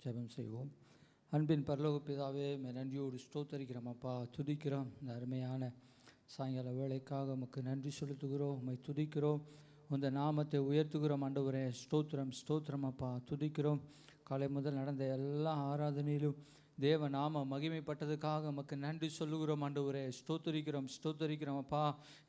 ஜெபம் செய்வோம். அன்பின் பரலோக பிதாவே, நன்றியோடு ஸ்தோத்தரிக்கிறோம் அப்பா, துதிக்கிறோம். இந்த அருமையான சாயங்கால வேலைக்காக உமக்கு நன்றி செலுத்துகிறோம், உம்மை துதிக்கிறோம், உந்த நாமத்தை உயர்த்துகிறோம். ஆண்டவரே ஸ்தோத்திரம் ஸ்தோத்திரம் அப்பா, துதிக்கிறோம். காலை முதல் நடந்த எல்லா ஆராதனையிலும் தேவ நாம மகிமைப்பட்டதுக்காக உமக்கு நன்றி சொல்லுகிறோம். ஆண்டவரே ஸ்தோத்தரிக்கிறோம் ஸ்தோத்தரிக்கிறோம் அப்பா.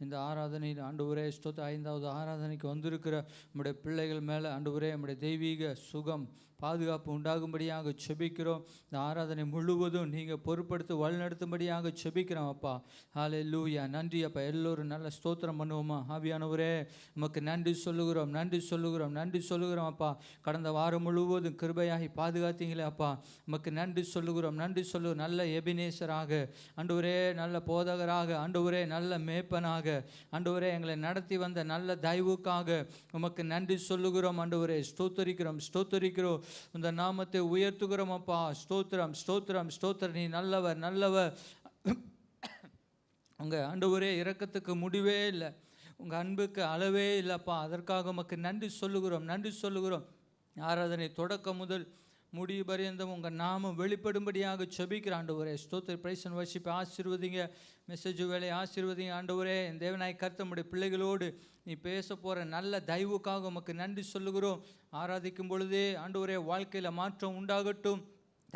இந்த ஆராதனையில் ஆண்டவரே ஸ்தோத்திர 5வது ஆராதனைக்கு வந்திருக்கிற நம்முடைய பிள்ளைகள் மேலே ஆண்டவரே நம்முடைய தெய்வீக சுகம் பாதுகாப்பு உண்டாகும்படியாக செபிக்கிறோம். இந்த ஆராதனை முழுவதும் நீங்கள் பொறுப்படுத்தி வழிநடத்தும்படியாக செபிக்கிறோம் அப்பா. ஹல்லேலூயா. நன்றி அப்பா. எல்லோரும் நல்ல ஸ்தோத்திரம் பண்ணுவோமா? ஆவியானவரே உமக்கு நன்றி சொல்லுகிறோம் நன்றி சொல்லுகிறோம் நன்றி சொல்லுகிறோம் அப்பா. கடந்த வாரம் முழுவதும் கிருபையாகி பாதுகாத்தீங்களே அப்பா, உமக்கு நன்றி சொல்லுகிறோம் நன்றி சொல்லுகிறோம். நல்ல எபினேசராக ஆண்டவரே, நல்ல போதகராக ஆண்டவரே, நல்ல மேய்ப்பனாக ஆண்டவரே, எங்களை நடத்தி வந்த நல்ல தயவுக்காக உமக்கு நன்றி சொல்லுகிறோம் ஆண்டவரே. ஸ்தோத்தரிக்கிறோம் ஸ்தோத்தரிக்கிறோம். இந்த நாமத்தை உயர்த்துகிறோம் அப்பா. ஸ்தோத்திரம் ஸ்தோத்திரம் ஸ்தோத்திரம். நீ நல்லவர் நல்லவர். உங்கள் ஆண்டவரே இரக்கத்துக்கு முடிவே இல்லை, உங்கள் அன்புக்கு அளவே இல்லைப்பா. அதற்காக உமக்கு நன்றி சொல்லுகிறோம் நன்றி சொல்லுகிறோம். ஆராதனை தொடக்கம் முதல் முடிவு பரியந்தம் உங்கள் நாமம் வெளிப்படும்படியாக செபிக்கிற ஆண்டவரே. ஸ்தோத்திர பிரைஸ் அண்ட் வர்ஷிப் ஆசீர்வதிங்க. மெசேஜ் வேலையை ஆசீர்வதிங்க ஆண்டவரே. என் தேவனாய் கர்த்தருடைய பிள்ளைகளோடு நீ பேச போகிற நல்ல தயவுக்காக உமக்கு நன்றி சொல்லுகிறோம். ஆராதிக்கும் பொழுதே ஆண்டவரே வாழ்க்கையில் மாற்றம் உண்டாகட்டும்,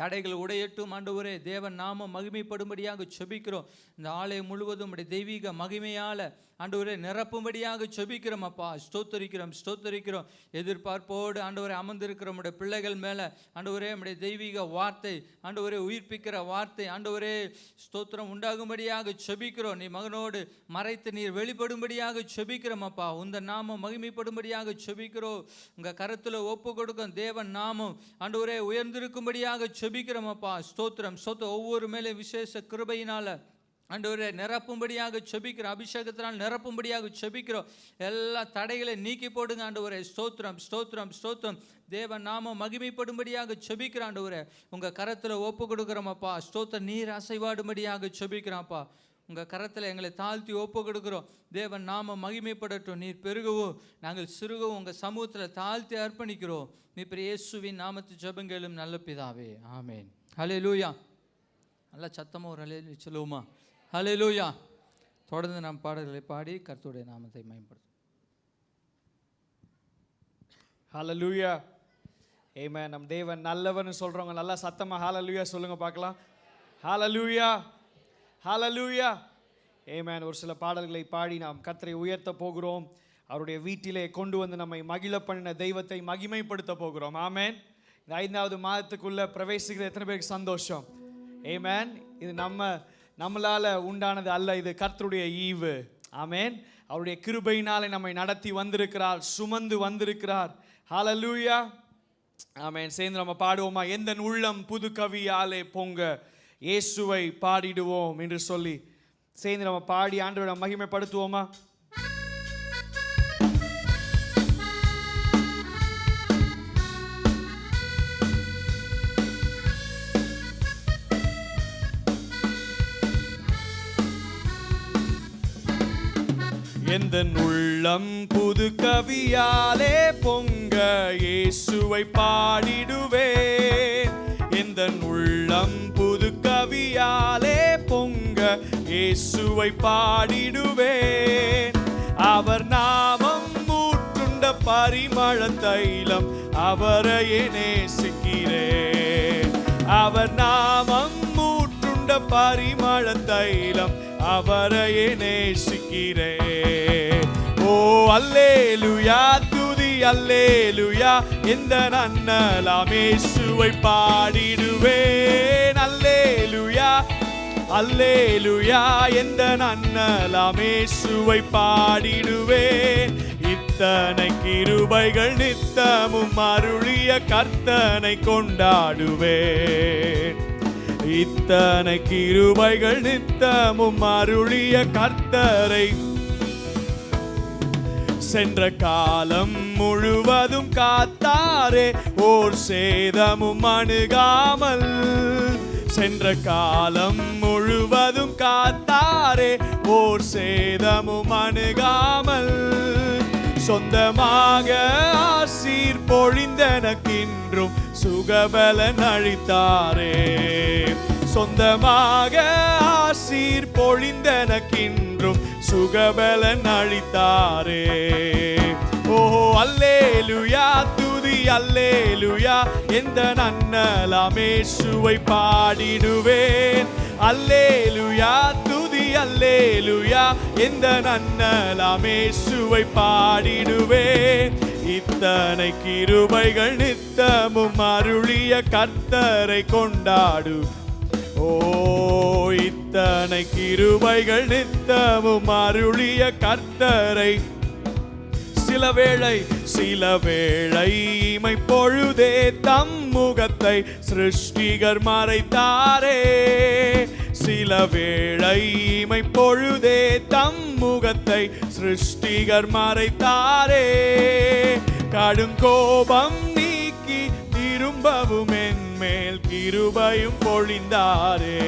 தடைகள் உடையட்டும் ஆண்டவரே. தேவன் நாம மகிமைப்படும்படியாக செபிக்கிறோம். இந்த ஆலயம் முழுவதும் உடைய தெய்வீக மகிமையால் ஆண்டவரே நிரப்பும்படியாக செபிக்கிறோம் அப்பா. ஸ்தோத்தரிக்கிறோம் ஸ்தோத்தரிக்கிறோம். எதிர்பார்ப்போடு ஆண்டவரே அமர்ந்திருக்கிற நம்முடைய பிள்ளைகள் மேலே ஆண்டவரே நம்முடைய தெய்வீக வார்த்தை ஆண்டவரே உயிர்ப்பிக்கிற வார்த்தை ஆண்டவரே ஸ்தோத்திரம் உண்டாகும்படியாக செபிக்கிறோம். நீ மகனோடு மறைத்து நீர் வெளிப்படும்படியாக செபிக்கிறோம் அப்பா. உந்த நாமம் மகிமைப்படும்படியாக செபிக்கிறோம். உங்கள் கருத்தில் ஒப்பு கொடுக்கும் தேவன் நாமம் ஆண்டவரே உயர்ந்திருக்கும்படியாக செபிக்கிறோம் அப்பா. ஸ்தோத்திரம் ஸ்தோத்திரம். ஒவ்வொரு மேலே விசேஷ கிருபையினால் ஆண்டவரே நிரப்பும்படியாக செபிக்கிறோம். அபிஷேகத்தினால் நிரப்பும்படியாக செபிக்கிறோம். எல்லா தடைகளை நீக்கி போடுங்க ஆண்டவரே. ஸ்தோத்திரம் ஸ்தோத்திரம் ஸ்தோத்திரம். தேவன் நாம மகிமைப்படும்படியாக செபிக்கிறோம் ஆண்டவரே. உங்கள் கரத்தில் ஒப்பு கொடுக்குறோம் அப்பா. ஸ்தோத்திரம். நீர் அசைவாடும்படியாக செபிக்கிறோம் அப்பா. உங்கள் கரத்தில் எங்களை தாழ்த்தி ஒப்பு கொடுக்குறோம். தேவன் நாம மகிமைப்படட்டும். நீர் பெருகவும் நாங்கள் சிறுகவும் உங்கள் சமூகத்தில் தாழ்த்தி அர்ப்பணிக்கிறோம். நீ இயேசுவின் நாமத்து ஜெபங்களும் நல்ல பிதாவே, ஆமேன். ஹல்லேலூயா. நல்லா சத்தமாக ஒரு ஹல்லேலூயா சொல்லுவோமா? ஹல்லேலூயா. தொடர்ந்து நாம் பாடல்களை பாடி கர்த்தருடைய நாமத்தை மேம்படுத்தும். ஹல்லேலூயா. ஆமென். நம் தேவன் நல்லவன்னு சொல்றவங்க நல்லா சத்தமா ஹல்லேலூயா சொல்லுங்க பார்க்கலாம். ஹல்லேலூயா ஹல்லேலூயா. ஆமென். ஒரு சில பாடல்களை பாடி நாம் கர்த்தரை உயர்த்த போகிறோம். அவருடைய வீட்டிலே கொண்டு வந்து நம்மை மகிழ பண்ணின தெய்வத்தை மகிமைப்படுத்த போகிறோம். ஆமென். இந்த 5வது மாதத்துக்குள்ள பிரவேசிக்கிற எத்தனை பேருக்கு சந்தோஷம்? ஆமென். இது நம்மளால உண்டானது அல்ல, இது கர்த்தருடைய ஈவு. ஆமென். அவருடைய கிருபையினாலே நம்மை நடத்தி வந்திருக்கிறார், சுமந்து வந்திருக்கிறார். ஹல்லேலூயா. ஆமென். சேர்ந்து நம்ம பாடுவோமா? எந்த உள்ளம் புது கவியாலே பொங்க இயேசுவை பாடிடுவோம் என்று சொல்லி சேர்ந்து நம்ம பாடி ஆண்டவரை மகிமைப்படுத்துவோமா? எந்த உள்ளம் புது கவியாலே பொங்க இயேசுவை பாடிடுவேன். எந்த உள்ளம் புது கவியாலே பொங்க இயேசுவை பாடிடுவேன். அவர் நாமம் ஊற்றுண்ட பரிமள தைலம் அவரையே நேசிக்கிறேன். அவர் நாமம் ஊற்றுண்ட பரிமள தைலம் அவரையே நேசிக்கிறேன். ஓ அல்லேலூயா துதி அல்லேலூயா. எந்த நன்னலாம் இயேசுவை பாடிடுவேன். அல்லேலூயா அல்லேலூயா. எந்த நன்னலாம் இயேசுவை பாடிடுவேன். இத்தனை கிருபைகள் நித்தமும் அருளிய கர்த்தனை கொண்டாடுவேன். இத்தனை கிருபைகள் நித்தமும் அருளிய கர்த்தரை சென்ற காலம் முழுவதும் காத்தாரே, ஓர் சேதமும் அணுகாமல். சென்ற காலம் முழுவதும் காத்தாரே, ஓர் சேதமும் அணுகாமல். சொந்தமாக ஆசீர் பொழிந்தனக்கின்றும் சுகபலன் அளித்தாரே. சொந்தமாக ஆசீர் பொழிந்தனக்கின்றும் சுகபலன் அளித்தாரே. ஓ அல்லேலுயா துதி அல்லேலுயா, எந்த நன்னலாம் இயேசுவை பாடிடுவேன். அல்லேலுயா துதி அல்லேலுயா, எந்த நன்னலாம் இயேசுவை பாடிடுவேன். இத்தனை கிருபைகள் நித்தமும் அருளிய கர்த்தரை கொண்டாடு. ஓ இத்தனை கிருபைகள் நித்தமும் அருளிய கர்த்தரை. சில வேளை இமை பொழுதே தம் முகத்தை சிருஷ்டிகர் மறைத்தாரே. சில வேளை இமை பொழுதே தம் முகத்தை சிருஷ்டிகர் மறைத்தாரே. கடுங்கோபம் நீக்கி திரும்பவும் என் மேல் கிருபையும் பொழிந்தாரே.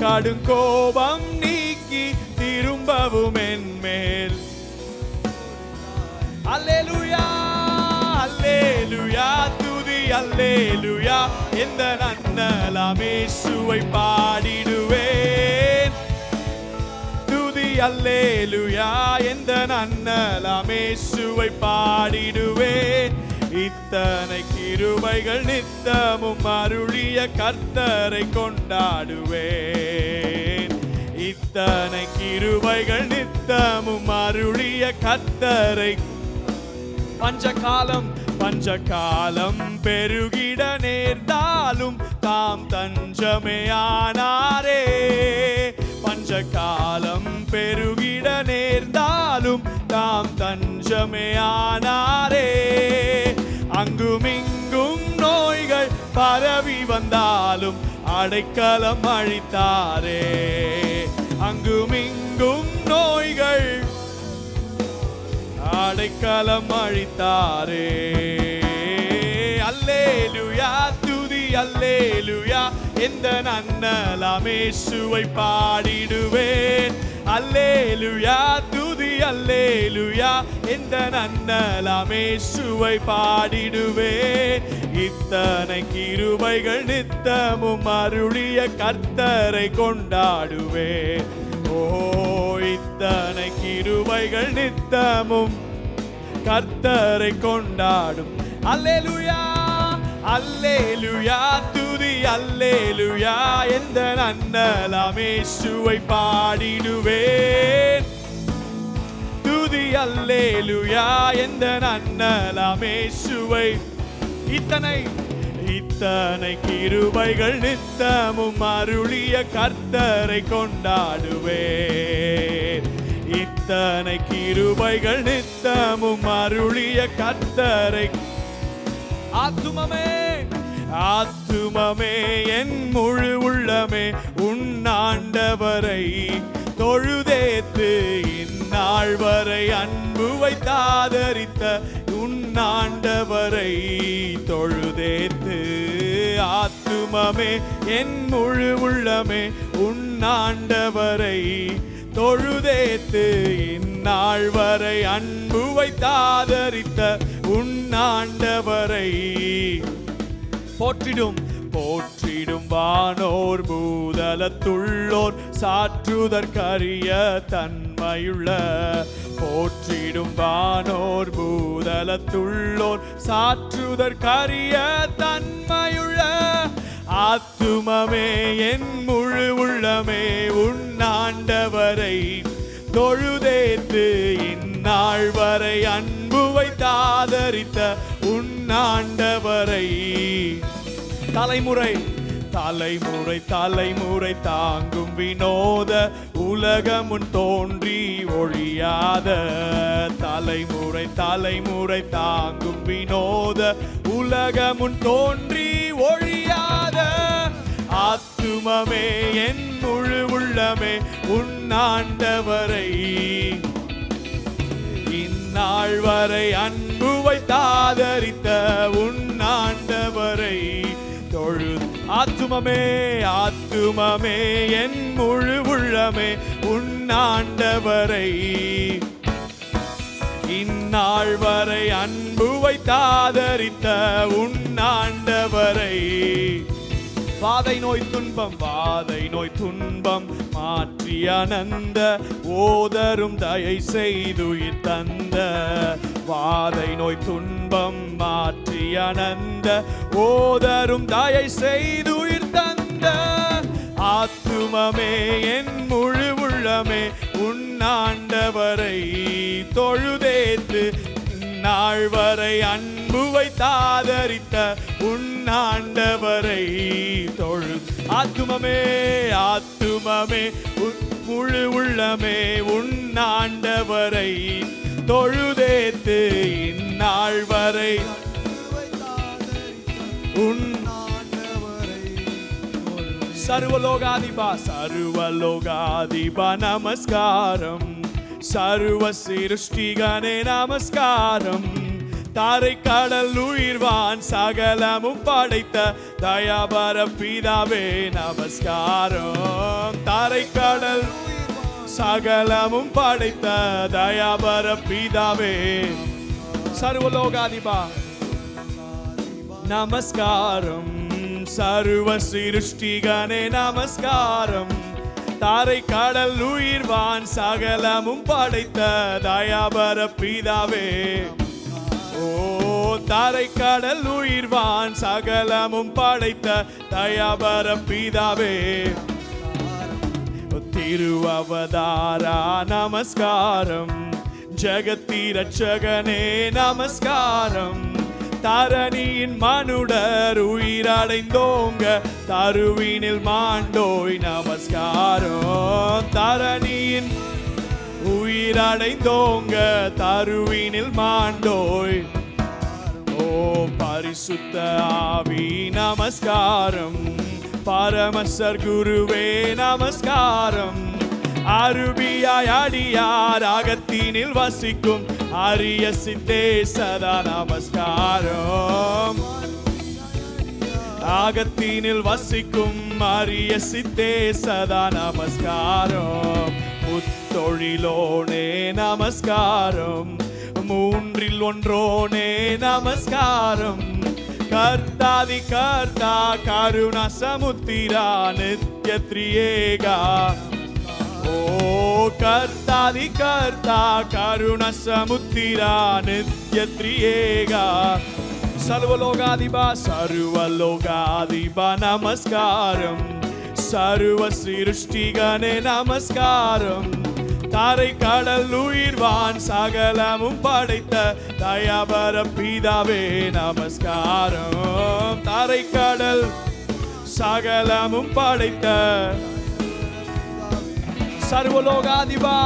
கடுங்கோபம் நீக்கி திரும்பவும் என் மேல். அல்லேலூயா அல்லேலூயா துதி அல்லேலூயா, எந்த நன்னலாம் இயேசுவை பாடிடுவேன். துதி அல்லேலூயா, எந்த நன்னலாம் இயேசுவை பாடிடுவேன். இத்தனை கிருபைகள் நித்தமும் அருளிய கர்த்தரை கொண்டாடுவேன். இத்தனை கிருபைகள் நித்தமும் அருளிய கர்த்தரை. பஞ்சகாலம் பெருகிட நேர்ந்தாலும் தாம் தஞ்சமே ஆனாரே. பஞ்சகாலம் பெருகிட நேர்ந்தாலும் தாம் தஞ்சமே ஆனாரே. அங்குமிங்கும் நோய்கள் பரவி வந்தாலும் அடைக்கலம் அளித்தாரே. அங்குமிங்கும் நோய்கள் அடைக்கலம் அளித்தாரே. அல்லேலூயா துதி அல்லேலூயா, எந்த நன்னலாம் இயேசுவை பாடிடுவேன். அல்லேலூயா துதி அல்லேலூயா, எந்த நன்னலாம் இயேசுவை பாடிடுவேன். இத்தனை கிருபைகள் நித்தமும் அருளிய கர்த்தரை கொண்டாடுவேன். ஓ இத்தனை கிருபைகள் நித்தமும் கர்த்தரை கொண்டாடும். அல்லேலூயா அல்லேலூயா துதி அல்லேலூயா, எந்த நன்னலாம் இயேசுவை பாடிடுவேன். துதி அல்லேலூயா, எந்த நன்னலாம் இயேசுவை. இத்தனை கிருபைகள் நித்தமும் அருளிய கர்த்தரை கொண்டாடுவேன். இத்தனை கிருபைகள் நித்தமும் அருளிய கர்த்தரை. ஆத்துமமே என் முழு உள்ளமே உன் ஆண்டவரை தொழுதேத்து. இந்நாள் வரை அன்பு வைத்தாதரித்த உன் ஆண்டவரை தொழுதேத்து. ஆத்துமமே என் முழு உள்ளமே உன் ஆண்டவரை தொழுதேத்து. இந்நாள் வரை அன்பு வைத்தாதரித்த உன் ஆண்டவரை போற்றிடும். வானோர் பூதலத்துள்ளோர் சாற்றுதற்கரிய தன்மையுள்ள. போற்றிடும் வானோர் பூதலத்துள்ளோர் சாற்றுதற்கரிய தன்மையுள்ள. ஆத்துமமே என் முழு உள்ளமே உன் ஆண்டவரை தொழுதேத்து. இந்நாள் வரை அன்பு வைத்தாதரித்த உன் ஆண்டவரை. தலைமுறை தாங்கும் வினோத உலகமுன் தோன்றி ஒழியாத. தலைமுறை தாங்கும் வினோத உலகமுன் தோன்றி ஒழியாத. ஆத்துமமே என் முழு உள்ளமே உன் ஆண்டவரை இந்நாள் வரை அன்பு வைத்தாதரித்த உன் ஆண்டவரை தொழுது. ஆத்துமமே என் முழு உள்ளமே உன் ஆண்டவரை இந்நாள் வரை அன்பு வைத்தாதரித்த உன் ஆண்டவரை, வாதை நோய் துன்பம் மாற்றி அனந்த ஓதரும் தயை செய்துயிர் தந்த, வாதை நோய் துன்பம் மாற்றி அனந்த ஓதரும் தயை செய்துயிர் தந்த, ஆத்துமமே என் முழு உள்ளமே உன் ஆண்டவரை தொழுதேத்து, நாள் வரை அன்பு வைத்தாதரித்த உன் ஆண்டவரை தொழு. ஆத்துமமே முழு உள்ளமே உன் ஆண்டவரை தொழுதேத்து, இந்நாள் வரை உன் சர்வலோகாதிபா நமஸ்காரம், சர்வ சிருஷ்டிகனே நமஸ்காரம், தாரை கடல் உயிர்வான் சகலமும் படைத்த தயாபர பிதாவே நமஸ்காரம், தாரை கடல் சகலமும் படைத்த தயாபர பிதாவே, சர்வலோகாதிபா நமஸ்காரம், சர்வ சிருஷ்டிகனே நமஸ்காரம், தாரை கடல் உயிர்வான் சகலமும் படைத்த தயாபர பிதாவே, ஓ தாரை கடல் உயிர்வான் சகலமும் படைத்த தயாபர பிதாவே, திருவவதாரா நமஸ்காரம், ஜகத்திரட்சகனே நமஸ்காரம், தரணியின் மனுடர் உயிரடைந்தோங்க தருவினில் மாண்டோய் நமஸ்காரம், தரணியின் உயிரடைந்தோங்க தருவினில் மாண்டோய், ஓ பரிசுத்த ஆவி நமஸ்காரம், பரமசர் குருவே நமஸ்காரம், அருபியாய் அடியார் அகத்தினில் வசிக்கும் அரிய சித்தே சதா நமஸ்காரம், அகத்தினில் வசிக்கும் அரிய சித்தே சதா நமஸ்காரம், முத்தொழிலோனே நமஸ்காரம், மூன்றில் ஒன்றோனே நமஸ்காரம், கர்த்தாதி கர்த்தா கருணா சமுத்திரா நித்ய திரியேகா, ஓ கர்த்தாதி கர்த்தா கருண சமுத்திரா நித்ய திரியேகா, சர்வலோகாதிபா நமஸ்காரம், சர்வ சிருஷ்டிகனே நமஸ்காரம், தாரை கடல் உயிர்வான் சகலமும் படைத்த தயாபர பிதாவே நமஸ்காரம், தாரை கடல் சகலமும் படைத்த சர்வலோகாதிபா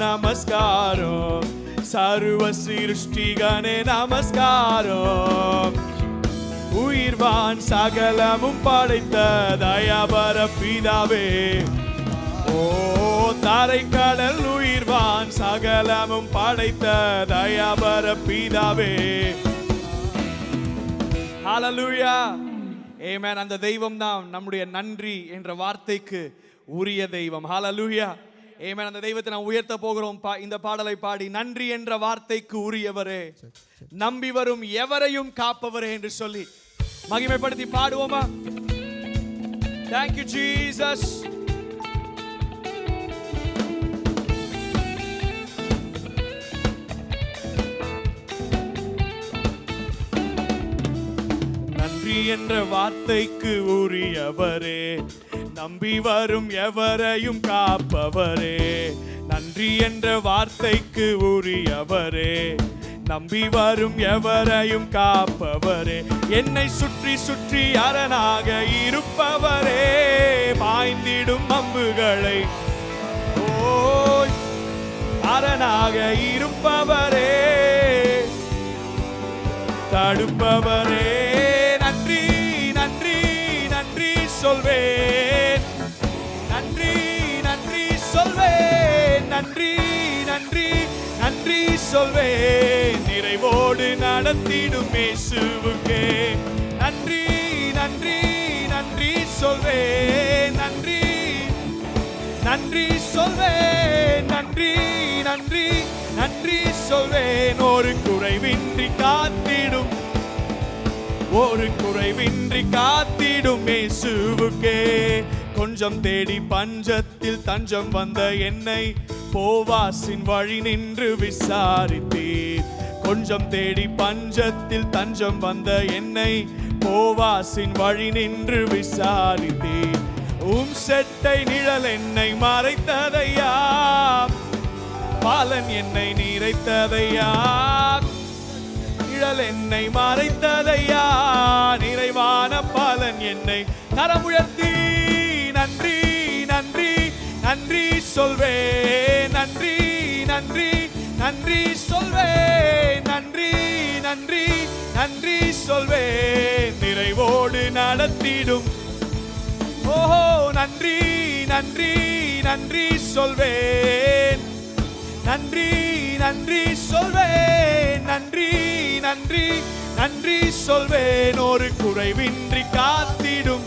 நமஸ்காரம், சர்வ சிருஷ்டிகனே நமஸ்காரம், உயிர்வான் சகலமும் படைத்த தயாபர பிதாவே, ஓ தாரை கடல் உயிர்வான் சகலமும் படைத்த தயாபர பிதாவே. ஹல்லேலூயா, ஆமென். அந்த தெய்வம் தான் நம்முடைய நன்றி என்ற வார்த்தைக்கு உரிய தெய்வம். ஹல்லேலூயா, ஆமென். அந்த தெய்வத்தை நாம் உயர்த்த போகிறோம். இந்த பாடலை பாடி, நன்றி என்ற வார்த்தைக்கு உரியவரே, நம்பி வரும் எவரையும் காப்பவரே என்று சொல்லி மகிமைப்படுத்தி பாடுவோமா? Thank you Jesus. நன்றி என்ற வார்த்தைக்கு உரியவரே, நம்பி வரும் எவரையும் காப்பவரே, நன்றி என்ற வார்த்தைக்கு உரியவரே, நம்பி வரும் எவரையும் காப்பவரே, என்னை சுற்றி சுற்றி அரணாக இருப்பவரே, பாய்ந்திடும் அம்புகளை ஓய் அரணாக இருப்பவரே, தடுப்பவரே, நன்றி நன்றி நன்றி சொல்வேன், நன்றி நன்றி சொல்வேன், நன்றி நன்றி நன்றி சொல்வேன், நிறைவோடு நடத்திடும் இயேசுவுக்கே நன்றி நன்றி நன்றி சொல்வேன், நன்றி நன்றி சொல்வேன், நன்றி நன்றி நன்றி சொல்வேன். ஒரு குறைவின்றி காத்திடும், ஒரு குறைவின்றி காத்திடும் இயேசுவுக்கே. கொஞ்சம் தேடி பஞ்சத்தில் தஞ்சம் வந்த என்னை போவாசின் வழி நின்று விசாரித்தீர். கொஞ்சம் தேடி பஞ்சத்தில் தஞ்சம் வந்த என்னை போவாசின் வழி நின்று விசாரித்தீர். செட்டை நிழல் என்னை மறைத்ததையா, பாலன் என்னை நிறைத்ததையா. நிழல் என்னை மறைத்ததையா, நிறைவான பாலன் என்னை. கரமுயர்த்தி நன்றி நன்றி நன்றி சொல்வேன். நன்றி நன்றி நன்றி சொல்வேன். நன்றி நன்றி நன்றி சொல்வேன். நிறைவோடு நடத்திடும். ஓஹோ நன்றி நன்றி நன்றி சொல்வேன். நன்றி நன்றி சொல்வேன். நன்றி நன்றி நன்றி சொல்வேன். ஒரு குறைவின்றி காத்திடும்,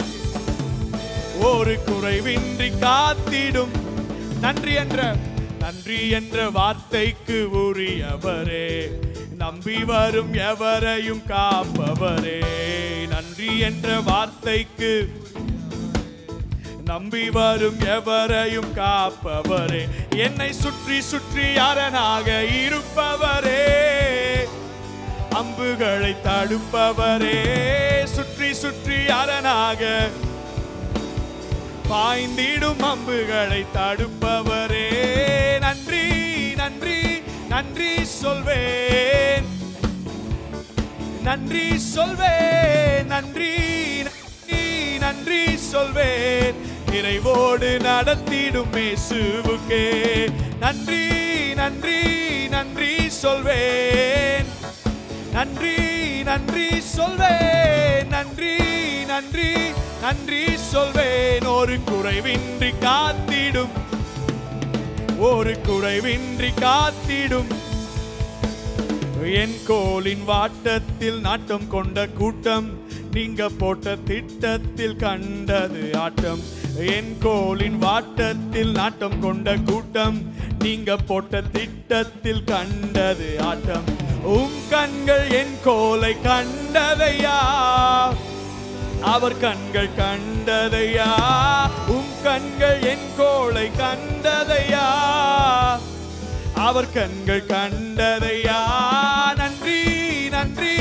ஒரு குறைவின்றி காத்திடும். நன்றி என்ற வார்த்தைக்கு உரியவரே, நம்பி வரும் எவரையும் காப்பவரே. நன்றி என்ற வார்த்தைக்கு நம்பி வரும் எவரையும் காப்பவரே. என்னை சுற்றி சுற்றி அரணாக இருப்பவரே, அம்புகளை தடுப்பவரே. சுற்றி சுற்றி அரணாக பாய்ந்திடும் அம்புகளை தடுப்பவரே. நன்றி நன்றி நன்றி சொல்வேன். நன்றி சொல்வேன். நன்றி நன்றி நன்றி சொல்வேன். நிறைவோடு நடத்திடும் இயேசுவுக்கே. நன்றி நன்றி நன்றி சொல்வேன். நன்றி நன்றி சொல்வேன். நன்றி நன்றி நன்றி சொல்வேன். ஒரு குறைவின்றி காத்திடும், ஒரு குறைவின்றி காத்திடும். என் கோலின் வாட்டத்தில் நாட்டம் கொண்ட கூட்டம், நீங்க போட்ட திட்டத்தில் கண்டது ஆட்டம். என் கோலின் வாட்டத்தில் நாட்டம் கொண்ட கூட்டம், நீங்க போட்ட திட்டத்தில் கண்டது ஆட்டம். கண்கள் என் கோலை கண்டதையா, அவர் கண்கள் கண்டதையா. கண்கள் என் கோலை கண்டதையா, அவர் கண்கள் கண்டதையா. நன்றி நன்றி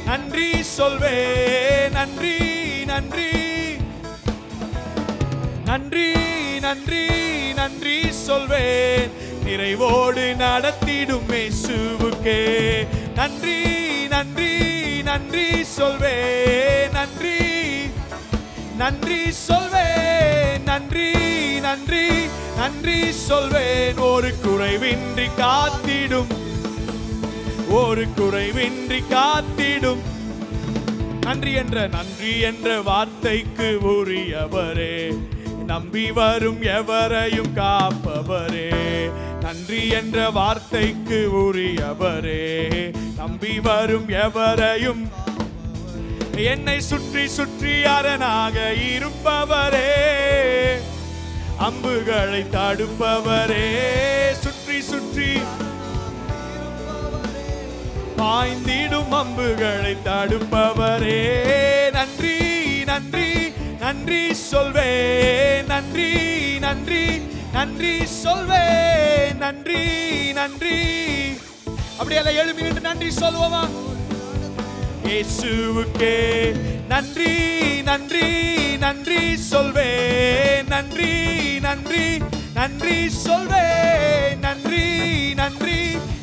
நன்றி சொல்வேன். நன்றி நன்றி நன்றி நன்றி நன்றி சொல்வேன். நிறைவோடு நடத்திடும் இயேசுவுக்கே. நன்றி நன்றி நன்றி சொல்வேன். நன்றி நன்றி சொல்வேன். நன்றி நன்றி நன்றி சொல்வேன். ஒரு குறைவின்றி காத்திடும், ஒரு குறைவின்றி காத்திடும். நன்றி என்ற வார்த்தைக்கு உரியவரே, நம்பி வரும் எவரையும் காப்பவரே. நன்றி என்ற வார்த்தைக்கு உரியவரே, நம்பி வரும் எவரையும். என்னை சுற்றி சுற்றி அரணாக இருப்பவரே, அம்புகளை தடுப்பவரே. சுற்றி சுற்றி பாய்ந்திடும் அம்புகளை தடுப்பவரே. நன்றி நன்றி நன்றி சொல்வேன். நன்றி நன்றி நன்றி சொல்வேன். நன்றி நன்றி. அப்படியெல்லாம் எழுப்பி நின்று நன்றி சொல்வோமா? இயேசுவுக்கே நன்றி நன்றி நன்றி சொல்வேன். நன்றி நன்றி நன்றி சொல்வேன். நன்றி நன்றி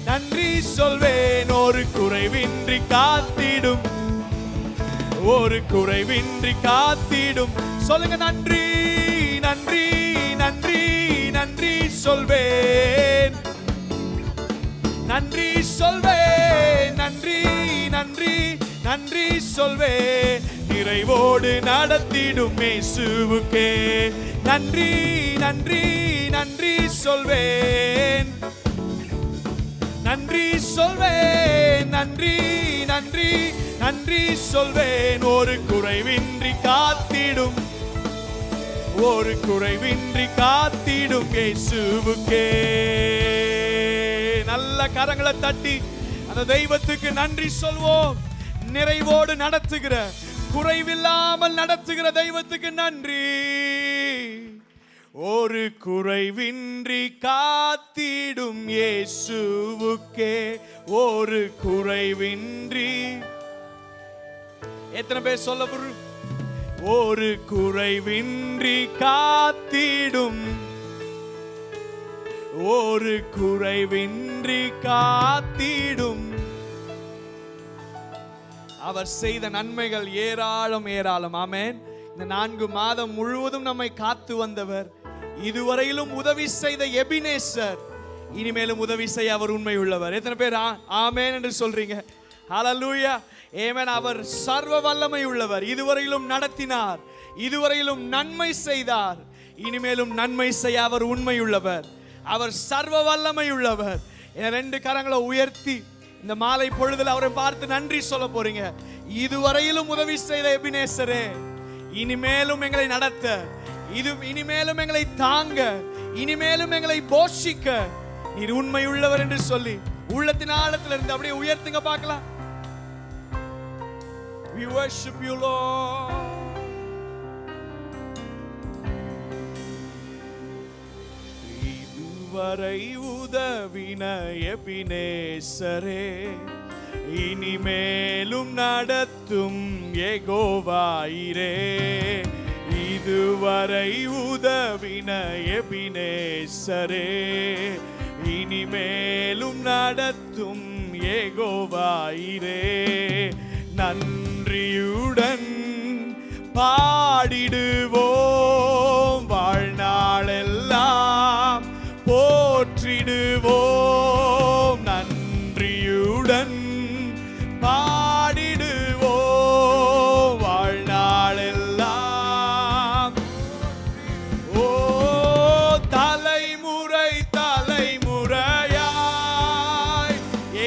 நன்றி சொல்வேன். ஒரு குறைவின்றி காத்திடும், ஒரு குறைவின்றி காத்திடும். சொல்லுங்க நன்றி நன்றி நன்றி நன்றி சொல்வேன். நன்றி சொல்வேன். நன்றி நன்றி நன்றி சொல்வேன். நிறைவோடு நடத்திடும் இயேசுவுக்கே. நன்றி நன்றி நன்றி சொல்வேன். நன்றி சொல்வேன். நன்றி நன்றி நன்றி சொல்வேன். ஒரு குறைவின்றி காத்திடும், ஒரு குறைவின்றி காத்திடும் இயேசுவுக்கே. நல்ல கரங்களை தட்டி அந்த தெய்வத்துக்கு நன்றி சொல்வோம். நிறைவோடு நடத்துகிற, குறைவில்லாமல் நடத்துகிற தெய்வத்துக்கு நன்றி. ஒரு குறைவின்றி காத்திடும் இயேசுவுக்கே ஒரு குறைவின்றி. எத்தனை பேர் சொல்ல முடியும்? ஒரு குறைவின்றி காத்திடும், ஒரு குறைவின்றி காத்திடும். அவர் செய்த நன்மைகள் ஏராளம் ஏராளம். ஆமென். இந்த 4 மாதம் முழுவதும் நம்மை காத்து வந்தவர், இதுவரையிலும் உதவி செய்த எபினேசர், இனிமேலும் உதவி செய்ய அவர் உண்மை உள்ளவர். எத்தனை பேர் ஆமென் என்று சொல்றீங்க? ஹல்லேலூயா, ஆமென். அவர் சர்வ வல்லமை உள்ளவர். இதுவரையிலும் நடத்தினார், இதுவரையிலும் நன்மை செய்தார், இனிமேலும் நன்மை செய்ய அவர் உண்மை உள்ளவர். அவர் சர்வ வல்லமை உள்ளவர். 2 கரங்களை உயர்த்தி இந்த மாலை பொழுதுல அவரை பார்த்து நன்றி சொல்ல போறீங்க. இதுவரையிலும் உதவி செய்த எபினேசரே, இனிமேலும் எங்களை நடத்த, இனிமேலும் எங்களை தாங்க, இனிமேலும் எங்களை போஷிக்க நீர் உண்மை உள்ளவர் என்று சொல்லி உள்ளத்தின் ஆழத்துல இருந்து அப்படியே உயர்த்துங்க பார்க்கலாம். We worship you, Lord. இதுவரை உதவின எபினேசரே, இனிமேலும் நடத்தும் யெகோவாயிரே. இதுவரை உதவின எபினேசரே, இனிமேலும் நடத்தும் யெகோவாயிரே. நன்றியுடன் பாடிடுவோம், வாழ்நாளெல்லாம் போற்றிடுவோம். நன்றியுடன் பாடிடுவோம், வாழ்நாளெல்லாம். ஓ தலைமுறை தலைமுறையாய்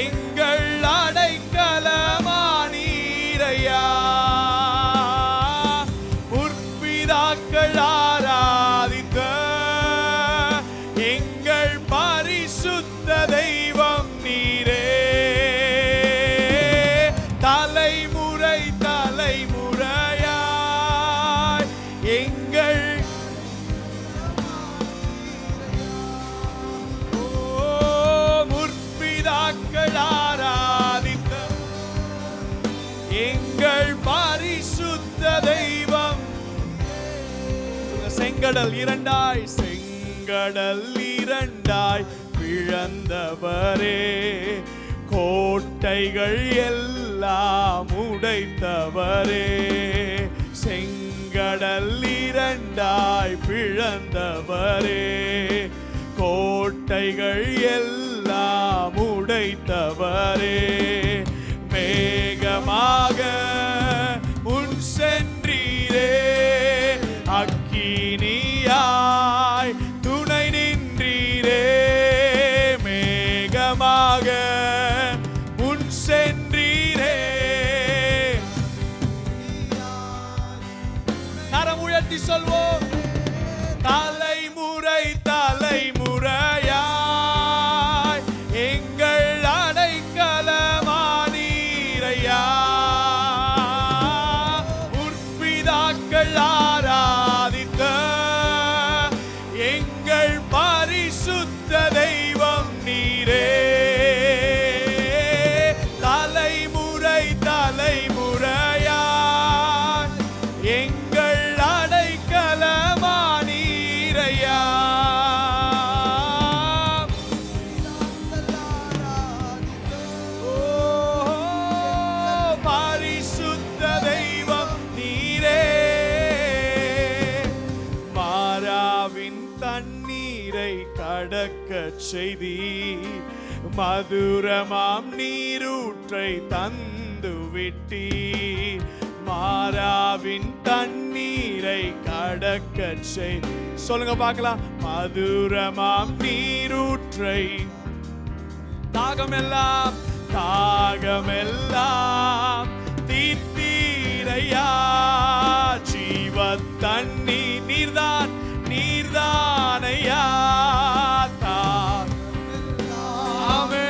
எங்கள் அடைக்கலமானீரையா. முற்பிதாக்கள் ஆராதித்த எங்கள் பரிசுத்த தெய்வம் நீரே. தலைமுறை தலைமுறையாய் எங்கள் முற்பிதாக்கள் ஆராதித்த எங்கள் பரிசுத்த தெய்வம். செங்கடல் இரண்டாய், செங்கடல் இரண்டாய் பிளந்தவரே, கோட்டைகள் எல்லாம் உடைத்தவரே. செங்கடல் இரண்டாய் பிளந்தவரே, கோட்டைகள் எல்லாம் உடைத்தவரே. மேகமாக முன் சென்றீரே, அக்கினியாய் துணை நின்றீரே. மேகமாக முன் சென்றீரே. கரம் உயர்த்தி சொல்வோம். தலைமுறை தலைமுறையாய் எங்கள் அடைக்கலமானீரையா. முற்பிதாக்கள் ஆராதித்த எங்கள் பரிசுத்த தெய்வம் நீரே. தலைமுறை தலைமுறையாய் எங்கள் அடைக்கலமானீரையா. ஓ பரிசுத்த தெய்வம் நீரே. மாறாவின் தண்ணீரை கடக்கச் செய்தி, மதுரமாம் நீரூற்றை தந்து விட்டி. மாறாவின் தண்ணீரை கடக்கச் செய். சொல்லுங்க பார்க்கலாம். மதுரமாம் நீரூற்றை, தாகமெல்லாம் தாகமெல்லாம் தீர்த்தீரையா. ஜீவ தண்ணி நீர்தான் நீர்தானையா. ஆமென்.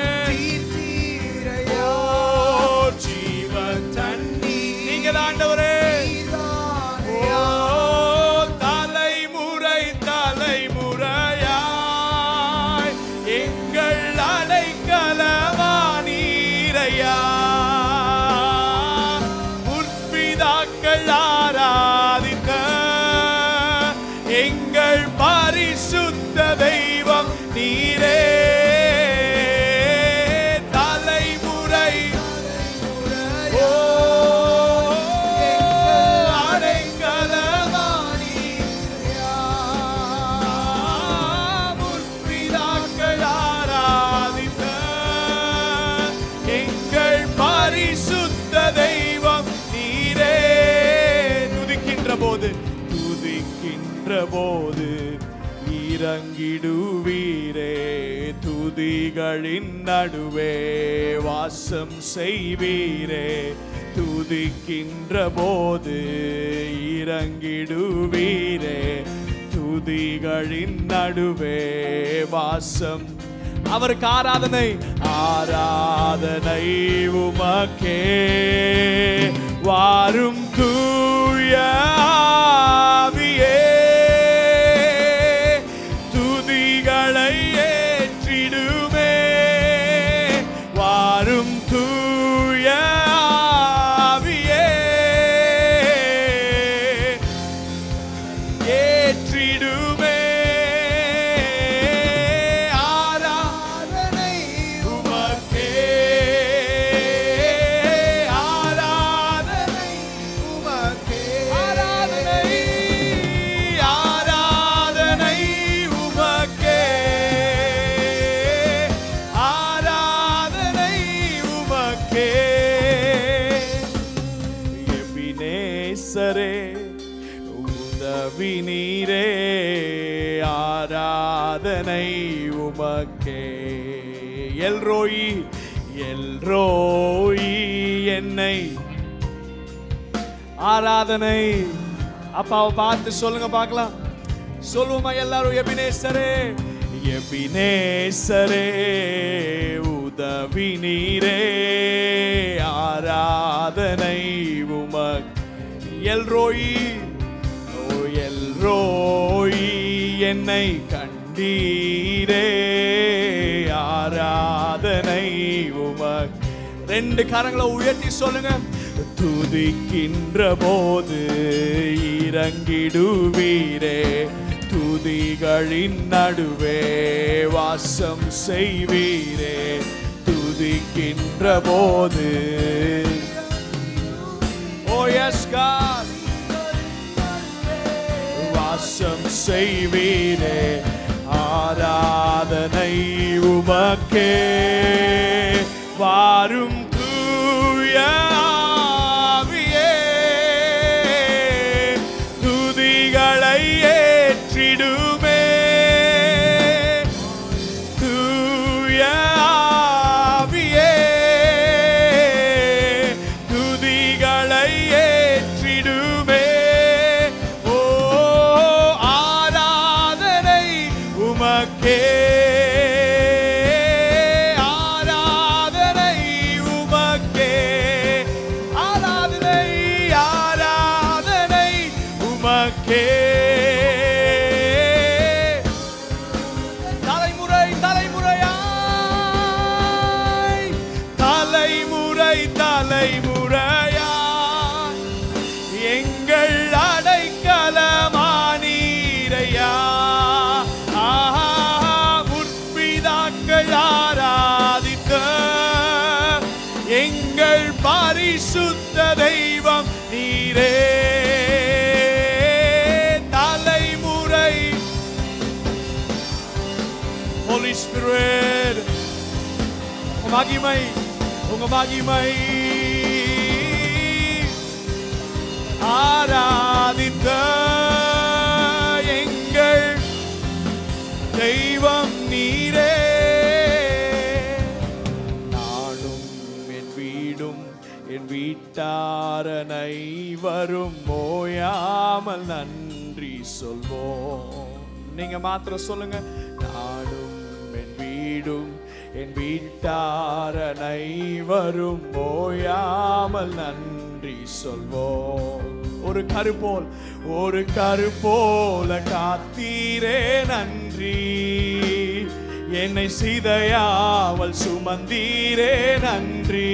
போது இறங்கிடுவீரே, துதிகளின் நடுவே வாசம் செய்வீரே. துதிக்கின்ற போது இறங்கிடுவீரே, துதிகளின் நடுவே வாசம். அவருக்கு ஆராதனை, ஆராதனை உமக்கே. வாரும் தூய ஆவியே, துதிகளை ஏற்றிடுமே. வாரும் தூய ஆவியே, ஏற்றிடுமே. ஆராதனை உமக்கே, ஆராதனை உமக்கே. ஆராதனை, ஆராதனை உமக்கே, ஆராதனை உமக்கே. எபினேசரே, உதவி நீரே, ஆராதனை உமக்கே. எல்ரோயி, எல்ரோயி என்னை. ஆராதனை. அப்பாவை பார்த்து சொல்லுங்க பார்க்கலாம். சொல்லுவோமா எல்லாரும்? எபினேசரே, எபினேசரே, உதவி நீரே, ஆராதனை உமக்கு. எல்ரோயி, ஓ எல்ரோயி என்னை கண்டீரே, ஆராதனை உமக்கு. ரெண்டு கரங்களை உயர்த்தி சொல்லுங்க. துதிக்கின்ற போது இறங்கிடுவீரே, துதிகளின் நடுவே வாசம் செய்வீரே. துதிக்கின்ற போது, ஓ எஸ் காட், வாசம் செய்வீரே. ஆராதனை உமக்கே. வாரும் தூய ஆவியே, துதிகளை ஏற்றிடுமே. தூய ஆவியே, துதிகளை ஏற்றிடுமே. ஓ ஆராதனை உமக்கே, ஆராதனை உமக்கே. ஆராதனை, ஆராதனை உமக்கே. தலைமுறை தலைமுறையாய், தலைமுறை தலைமுறையாய் எங்கள் அடைக்கலமானீரையா. ஆஹா, முற்பிதாக்கள் ஆராதித்த எங்கள் பரிசுத்த தெய்வம் நீரே. தலைமுறை, Holy Spirit, உங்க மகிமை, உங்க மகிமை. ஆராதித்த எங்கள் தெய்வம் நீரே. நானும் என் வீடும் என் வீட்டாரனை வரும் ஓயாமல் நன்றி சொல்வோம். நீங்க மாத்திரம் சொல்லுங்க. நானும் என் வீடும் என் வீட்டாரனை வரும் ஓயாமல் நன்றி சொல்வோம். ஒரு கருப்போல், ஒரு கருப்போல காத்தீரே நன்றி. என்னை சிதையாமல் சுமந்தீரே நன்றி.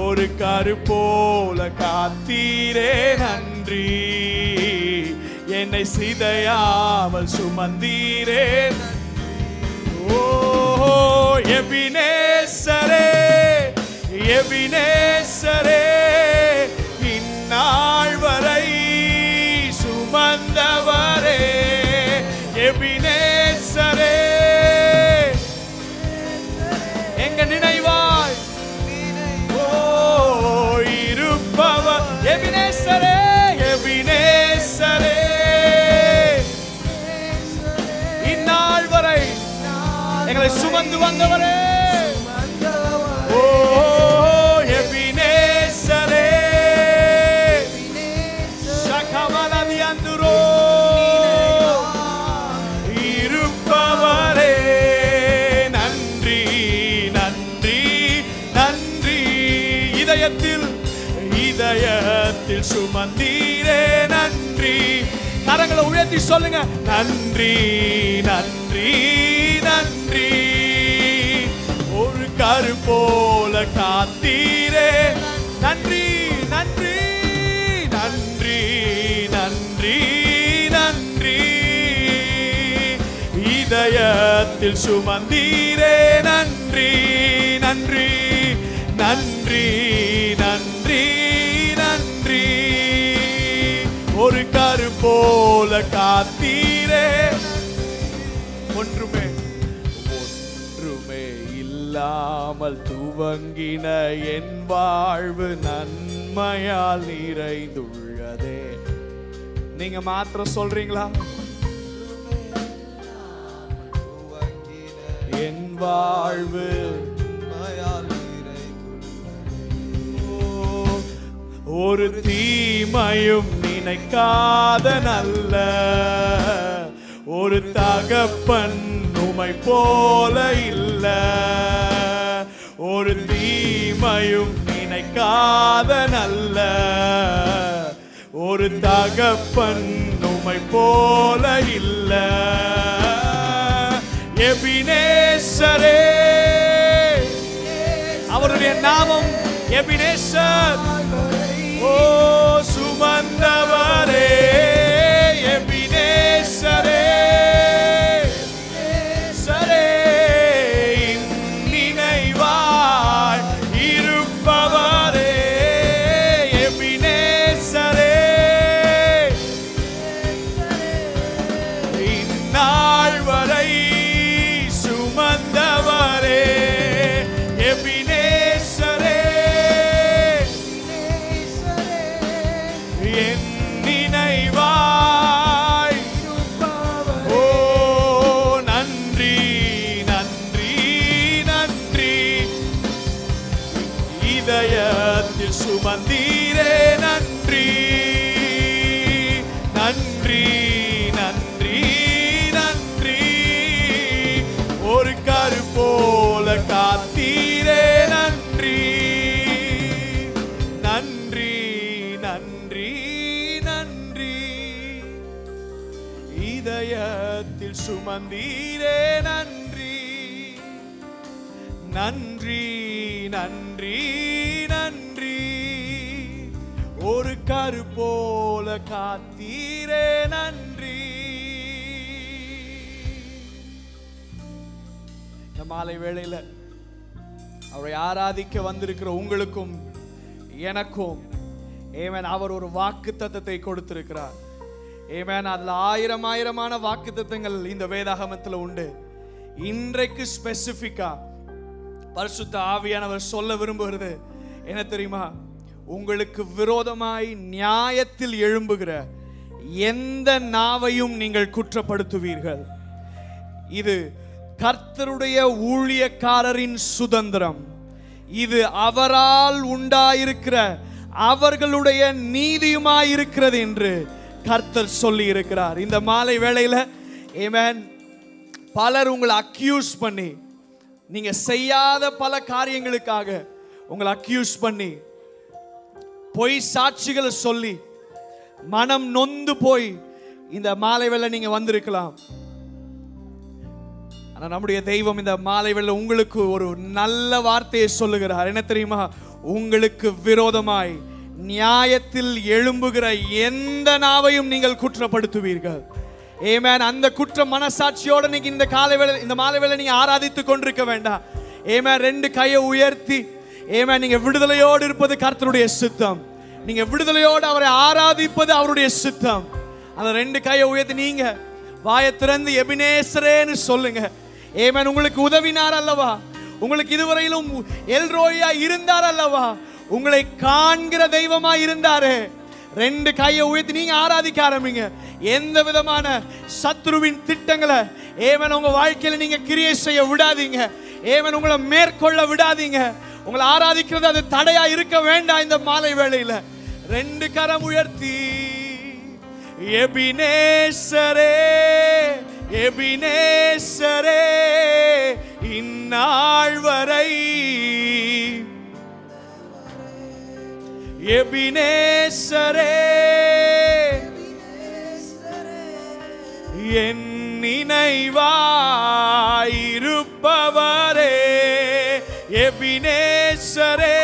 ஒரு கருப்போல காத்தீரே நன்றி. என்னை சிதையாமல் சுமந்தீரே. ஓ எபினேசரே, எபினேசரே, இந்நாள் வரை சுமந்தவரே. எபினேசரே, எங்க நினைவாய் ஓ இருப்பவர். எபினேசரே, எங்களை சுமந்து வந்தவரே, ஓ எபினேசரே, ஷகமலதி அந்துரோ இருப்பவரே, நன்றி நன்றி நன்றி. இதயத்தில் சுமந்தீரே நன்றி. கரங்களை உயர்த்தி சொல்லுங்க, நன்றி நன்றி நன்றி. ஒரு கரு போல காத்தீரே, நன்றி நன்றி நன்றி நன்றி நன்றி. இதயத்தில் சுமந்தீரே, நன்றி நன்றி நன்றி நன்றி நன்றி. ஒரு கரு போல காத்தீரே, ஒன்றுமே இல்லாமல் துவங்கின என் வாழ்வு நன்மையால் நிறைந்துள்ளதே. நீங்க மாத்திரம் சொல்றீங்களா? என் வாழ்வு ஒரு தீமையும் நினைக்காத நல்ல ஒரு தகப்பன் உமை போல இல்ல. ஒரு தீமையும் நினைக்காத நல்ல ஒரு தகப்பன் உமை போல இல்ல. எபினேசரே, அவருடைய நாமம் எபினேசர். ஓ சுமந்தவரே, எபினேசரே சரே, நினைவாய் இருப்பவரே, எபினேசரே இந்நாள் வரை சுமந்தவரே, எபினேசரே என் நினைவாய். ஓ நன்றி நன்றி நன்றி. இதயத்தில் சுமந்தீரே, நன்றி நன்றி நன்றி நன்றி. ஒரு கரு போல காத்தீரே, நன்றி நன்றி நன்றி நன்றி. இதயத்தில் சுமந்தீரே, நன்றி நன்றி நன்றி நன்றி. ஒரு கரு போல காத்தீரே, நன்றி. இந்த மாலை வேளையில அவரை ஆராதிக்க வந்திருக்கிற உங்களுக்கும் எனக்கும் ஏமேன் அவர் ஒரு வாக்குத்தத்தத்தை கொடுத்திருக்கிறார். ஏமேன் அதுல ஆயிரமான வாக்குத்தத்தங்கள் இந்த வேதாகமத்தில் உண்டு. இன்றைக்கு ஸ்பெசிபிக்கா பரிசுத்த ஆவியானவர் சொல்ல விரும்புகிறது என்ன தெரியுமா? உங்களுக்கு விரோதமாய் நியாயத்தில் எழும்புகிற எந்த நாவையும் நீங்கள் குற்றப்படுத்துவீர்கள். இது கர்த்தருடைய ஊழியக்காரரின் சுதந்திரம். இது அவரால் உண்டாயிருக்கிற அவர்களுடைய நீதியுமாயிருக்கிறது என்று கர்த்தர் சொல்லி இருக்கிறார். இந்த மாலை வேளையில ஆமென், பலர் உங்களை அக்யூஸ் பண்ணி, நீங்க செய்யாத பல காரியங்களுக்காக உங்களை அக்யூஸ் பண்ணி, பொய் சாட்சிகளை சொல்லி மனம் நொந்து போய் இந்த மாலை வேளை நீங்க வந்திருக்கலாம். ஆனா நம்முடைய தெய்வம் இந்த மாலை வேளை உங்களுக்கு ஒரு நல்ல வார்த்தையை சொல்லுகிறார். என்ன தெரியுமா? உங்களுக்கு விரோதமாய் நியாயத்தில் எழும்புகிற எந்த நாவையும் நீங்கள் குற்றப்படுத்துவீர்கள். ஆமென். அந்த குற்ற மனசாட்சியோட நீங்க இந்த காலை வேளை, இந்த மாலை வேளை நீங்க ஆராதித்துக் கொண்டிருக்க வேண்டாம். ஆமென். ரெண்டு கையை உயர்த்தி ஆமென், நீங்க விடுதலையோடு இருப்பது கர்த்தருடைய சித்தம். நீங்க விடுதலையோடு அவரை ஆராதிப்பது அவருடைய சித்தம். அந்த ரெண்டு கையை உயர்த்தி நீங்க வாயை திறந்து எபினேசரேன்னு சொல்லுங்க. ஆமென். உங்களுக்கு உதவினார் அல்லவா? உங்களுக்கு இதுவரையிலும் எல்ரோயா இருந்தார் அல்லவா? உங்களை காண்கிற தெய்வமா இருந்தாரு. 2 கையை உயர்த்தி நீங்க ஆராதிக்க ஆரம்பிங்க. எந்த விதமான சத்துருவின் திட்டங்களை ஏவன் உங்க வாழ்க்கையில நீங்க கிரியை செய்ய விடாதீங்க. ஏவன் உங்களை மேற்கொள்ள விடாதீங்க. உங்களை ஆராதிக்கிறது அது தடையா இருக்க வேண்டாம். இந்த மாலை வேளையில 2 கரம் உயர்த்தி எபினேசரே எபினேசரே இந்நாள் வரை எபினேசரே என் நினைவாயிருப்பவரே எபினேசரே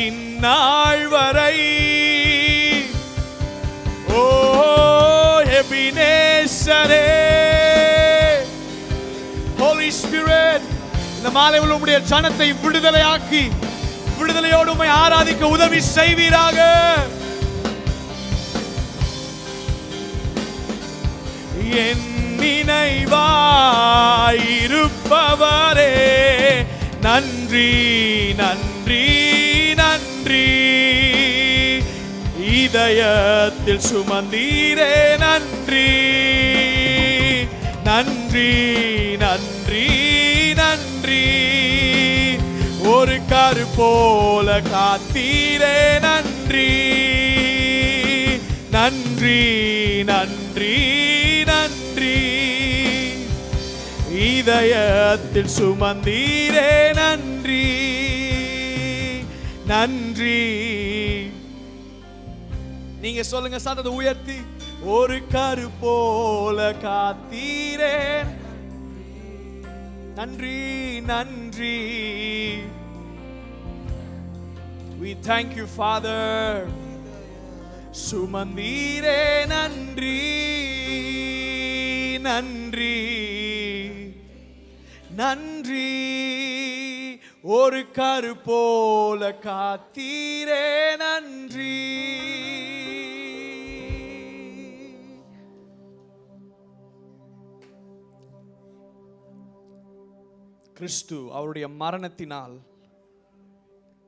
இந்நாள் வரை ஓ எபினேசரே. Holy Spirit, இந்த மாலை உம்முடைய ஜனத்தை விடுதலையாக்கி விடுதலையோடு உம்மை ஆராதிக்க உதவி செய்வீராக. என் நினைவாயிருப்பவரே நன்றி நன்றி நன்றி. இதயத்தில் சுமந்தீரே நன்றி நன்றி நன்றி நன்றி. ஒரு கரு போல காத்தீரே நன்றி நன்றி நன்றி நன்றி. இதயத்தில் சுமந்தீரே நன்றி நன்றி. நீங்க சொல்லுங்க சத்தத்தை உயர்த்தி. ஒரு கரு போல காத்தீரே நன்றி நன்றி. We thank you Father. சுமந்தீரே நன்றி நன்றி நன்றி. ஒரு கரு போல காத்தீரே நன்றி. கிறிஸ்து அவருடைய மரணத்தினால்